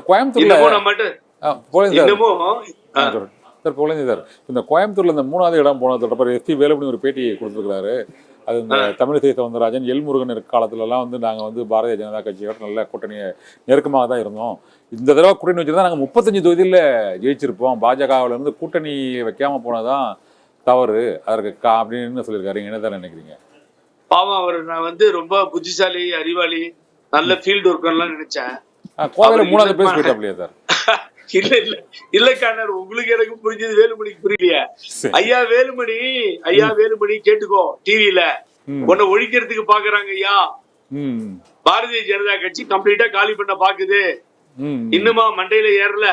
கோயம்புத்தூர்ல sir police sir இந்த கோயம்புத்தூர்ல இந்த 3வது இடம் போனது தொடர்பாக எஸ்பி வேலுமணி ஒரு பேட்டி கொடுத்துருக்காரு. அது இந்த தமிழிசை சவுந்தரராஜன் எல்முருகன் இருக்க காலத்துலலாம் வந்து நாங்கள் வந்து பாரதிய ஜனதா கட்சியோட நல்ல கூட்டணியை நெருக்கமாக தான் இருந்தோம். இந்த தடவை கூட்டணி வச்சுருந்தா நாங்கள் 35 தொகுதியில் ஜெயிச்சிருப்போம். பாஜகவிலேருந்து கூட்டணி வைக்காமல் போனதான் தவறு அதற்கு அப்படின்னு சொல்லியிருக்காரு. என்ன தான் நினைக்கிறீங்க? பாவம் அவர் நான் வந்து ரொம்ப புத்திசாலி, அறிவாளி, நல்ல ஃபீல்டு ஒர்க்கர்லாம் நினைச்சேன். கோவையில 3வது பிளேஸ் போயிட்டாப்லையா சார்? இல்ல காரணர் உங்களுக்கு எனக்கு புரிஞ்சது, வேலுமணிக்கு புரியலையா? ஐயா வேலுமணி கேட்டுக்கோ, டிவில உன்னை ஒழிக்கிறதுக்கு பாக்குறாங்க ஐயா. பாரதிய ஜனதா கட்சி கம்ப்ளீட்டா காலி பண்ண பாக்குது. இன்னுமா மண்டையில ஏறல.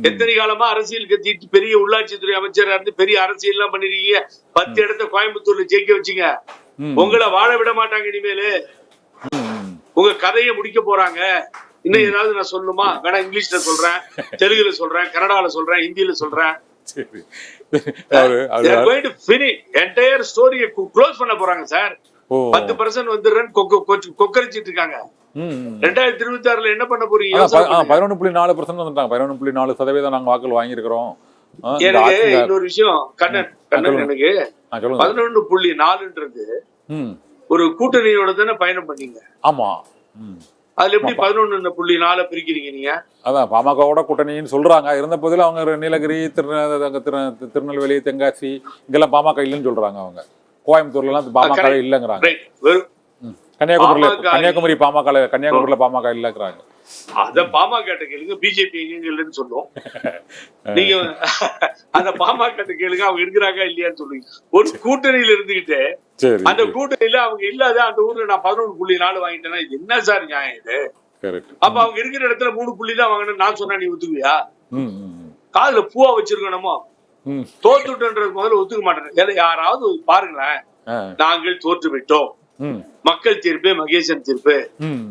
எத்தனை காலமா அரசியல் கட்சி பெரிய உள்ளாட்சித்துறை அமைச்சரா இருந்து பெரிய அரசியல் எல்லாம் பண்ணிருக்கீங்க. 10 இடத்த கோயம்புத்தூர்ல ஜெயிக்க வச்சுங்க. உங்களை வாழ விட மாட்டாங்க. இனிமேலு உங்க கதையை முடிக்க போறாங்க. இன்னும் ஏதாவது நான் சொல்லணுமா? வேணா இங்கிலீஷ்ல சொல்றேன், தெலுங்குல சொல்றேன், கன்னடால சொல்றேன், ஹிந்தியில சொல்றேன். என்டையர் ஸ்டோரியை க்ளோஸ் பண்ண போறாங்க சார். 10% வந்துடுறேன்னு கொக்கரிச்சிட்டு இருக்காங்க. 2026 என்ன பண்ண போறீங்க? 11.4% வந்துட்டாங்க. 11.4% நாங்க வாக்குகள் வாங்கியிருக்கிறோம். எனக்கு இன்னொரு விஷயம் கண்ணன், எனக்கு 11.4ன்றது ஒரு கூட்டணியோட தானே பயணம் பண்ணீங்க. ஆமா, அதுல எப்படி 11.4 பிரிக்கிறீங்க நீங்க? அதான் பாமகவோட கூட்டணின்னு சொல்றாங்க. இருந்த போதிலும் அவங்க நீலகிரி, திருநெல்வேலி, தென்காசி இங்கெல்லாம் பாமக இல்லைன்னு சொல்றாங்க. அவங்க கோயம்புத்தூர்ல எல்லாம் பாமக இல்லைங்கிறாங்க. கன்னியாகுமரியில பாமக இல்லைங்கிறாங்க. அத பாமக கேளுங்க, பிஜேபி இல்லைன்னு சொல்லுவோம். நீங்க அந்த பாமக கேளுங்க, அவங்க இருக்கிறாங்க இல்லையான்னு சொல்லுவீங்க. ஒரு கூட்டணியில இருந்துகிட்டு அந்த கூட்டணியில அவங்க இல்லாத அந்த ஊர்ல நான் 11.4 வாங்கிட்டேன்னா இது என்ன சார் நியாயம் இது? அப்ப அவங்க இருக்கிற இடத்துல 3 புள்ளி தான் வாங்கணும் நான் சொன்னா நீ ஒத்துக்குவியா? காதுல பூவா வச்சிருக்கணுமோ? தோத்துட்டன்றது முதல்ல ஒத்துக்க மாட்டேன். யாராவது பாருங்களேன், நாங்கள் தோற்று விட்டோம், மக்கள் தீர்ப்பு மகேசன் தீர்ப்பு,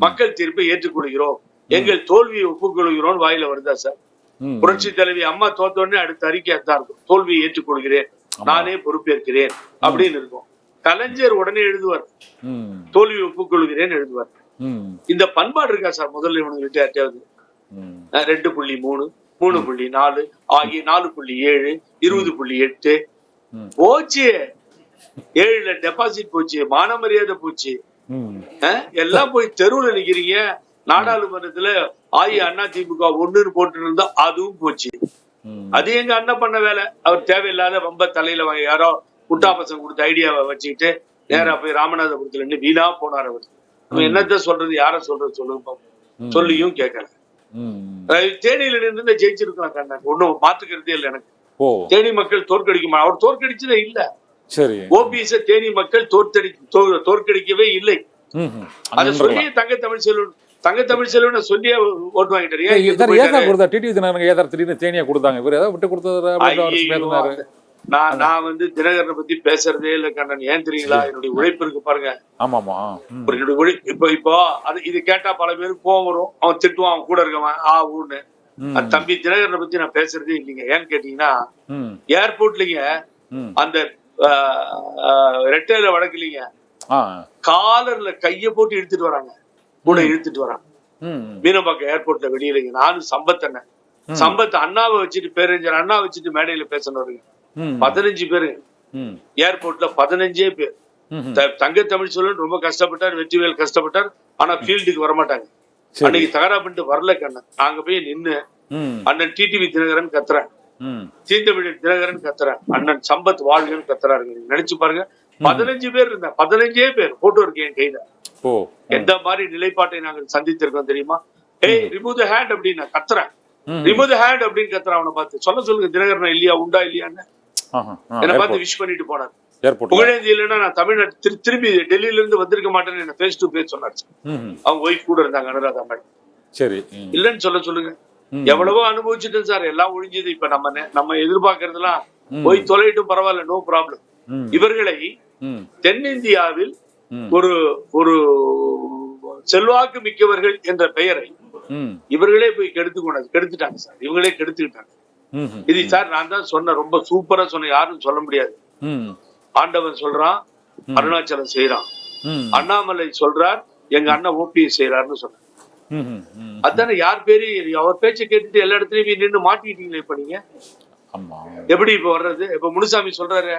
மக்கள் தீர்ப்பை ஏற்றுக்கொள்கிறோம், எங்கள் தோல்வியை ஒப்புக்கொள்கிறோம் வாயில வருதா சார்? புரட்சி தலைவி அம்மா தோத்த உடனே அடுத்த அறிக்கை தான் இருக்கும், தோல்வியை ஏற்றுக்கொள்கிறேன், நானே பொறுப்பேற்கிறேன் அப்படின்னு இருக்கும். கலைஞர் உடனே எழுதுவார், தோல்வி ஒப்புக்கொள்கிறேன் எழுதுவார். இந்த பண்பாடு இருக்கா சார்? முதல்ல இவனுக்கு யார்ட்டையாவது 2.3, 3.4 ஆகிய 4.7, 20.8 போச்சு. 7ல டெபாசிட் போச்சு, மான மரியாதை போச்சு, எல்லாம் போய் தெருவுல நிக்கிறீங்க. நாடாளுமன்றத்துல அண்ணா திமுக 1ன்னு போட்டு இருந்தா அதுவும் போச்சு. அது எங்க அண்ணன் பண்ண வேலை. அவர் தேவையில்லாத ரொம்ப தலையில வாங்க யாரோ முட்டா பசங்க கொடுத்த ஐடியாவை வச்சுக்கிட்டு நேரா போய் ராமநாதபுரத்துல இருந்து வீணா போனார். அவர் நம்ம என்னத்த சொல்றது, யார சொல்றது சொல்லுங்க. சொல்லியும் கேட்கல. தேனியில நின்று ஜெயிச்சிருக்கலாம் கண்ணன், ஒன்னும் மாத்துக்கிறதே இல்லை எனக்கு. தேனி மக்கள் தோற்கடிக்குமா? அவர் தோற்கடிச்சதே இல்ல. ஓபிஎஸ் தேனி மக்கள் தோற்கடிக்கவே இல்லை. அதை சொல்லி தங்க தமிழ் செல்வன் சொல்லியே ஓட்டு வாங்கிட்டாரு. நான் வந்து தினகரனை பத்தி பேசுறதே இல்ல கண்ணன். ஏன் தெரியுங்களா? என்னுடைய உழைப்பு இருக்கு பாருங்க. என்னுடைய உழைப்பு இப்போ அது இது கேட்டா பல பேருக்கு கோவம் வரும், அவன் திட்டுவான், அவன் கூட இருக்கவன் ஊன்னு. தம்பி தினகரனை பத்தி நான் பேசுறதே இல்லைங்க. ஏன்னு கேட்டீங்கன்னா, ஏர்போர்ட்லீங்க அந்த ரெட்டையில வடக்குலீங்க காலர்ல கைய போட்டு இழுத்துட்டு வராங்க, கூட இழுத்துட்டு வராங்க. மீனம்பாக்கம் ஏர்போர்ட்ல வெளியிலங்க. நானும் சம்பத் அண்ணாவை வச்சுட்டு பேரறிஞர் அண்ணா வச்சுட்டு மேடையில பேசணும். 15 பேரு ஏர்போர்ட்ல, 15 பேர். தங்க தமிழ் செல்வன் ரொம்ப கஷ்டப்பட்டார், வெற்றிவேல் கஷ்டப்பட்டார், ஆனா ஃபீல்டுக்கு வரமாட்டாங்க. அன்னைக்கு தகரா பண்ணிட்டு வரல கண்ணன். நாங்க போய் நின்னு அண்ணன் டிடிவி தினகரன் கத்துறேன், தீந்தமிழ் தினகரன் கத்துறேன், அண்ணன் சம்பத் வாழ்கன்னு கத்துறாருங்க. நினைச்சு பாருங்க, 15 பேர் இருந்தா, 15 பேர் போட்டோ இருக்கு என் கையில. எந்த மாதிரி நிலைப்பாட்டை நாங்கள் சந்தித்திருக்கோம் தெரியுமா? ரிமூவ் தி ஹேண்ட் அப்படின்னு கத்துறேன், ரிமூவ் தி ஹேண்ட் அப்படின்னு கத்துறேன். அவனை பார்த்து சொல்லுங்க தினகரன் இல்லையா, உண்டா இல்லையான்னு என்ன பார்த்து விஷ் பண்ணிட்டு போனார். புகழேந்தி இல்லைன்னா நான் தமிழ்நாட்டு திரும்பி டெல்லியில இருந்து வந்திருக்க மாட்டேன்னு என்ன ஃபேஸ் டு ஃபேஸ் சொன்னாரு. அவங்க ஒய்ஃப் கூட இருந்தாங்க, அனுராதா மேடம். சரி, இல்லன்னு சொல்லுங்க. எவ்வளவோ அனுபவிச்சுட்டேன் சார், எல்லாம் ஒழிஞ்சது. இப்ப நம்ம எதிர்பார்க்கறதுலாம் போய் தொலைட்டும், பரவாயில்ல, நோ ப்ராப்ளம். இவர்களை தென்னிந்தியாவில் ஒரு ஒரு செல்வாக்கு மிக்கவர்கள் என்ற பெயரை இவர்களே போய் கெடுத்துட்டாங்க சார். இவங்களே கெடுத்துக்கிட்டாங்க. இது சார் நான் தான் சொன்ன, ரொம்ப சூப்பரா சொன்ன, யாரும் சொல்ல முடியாது. ஆண்டவன் சொல்றான், அருணாச்சலம் செய்யறான், அண்ணாமலை சொல்றார், எங்க அண்ணன் ஓபிஎஸ் செய்யறாருன்னு சொன்னார். அதானே யார் பேரு அவர் பேச்சை கேட்டுட்டு எல்லா இடத்துலயும் நின்று மாட்டிக்கிட்டீங்களே இப்ப நீங்க. ஆமா எப்படி இப்ப வர்றது? இப்ப முனுசாமி சொல்றாரு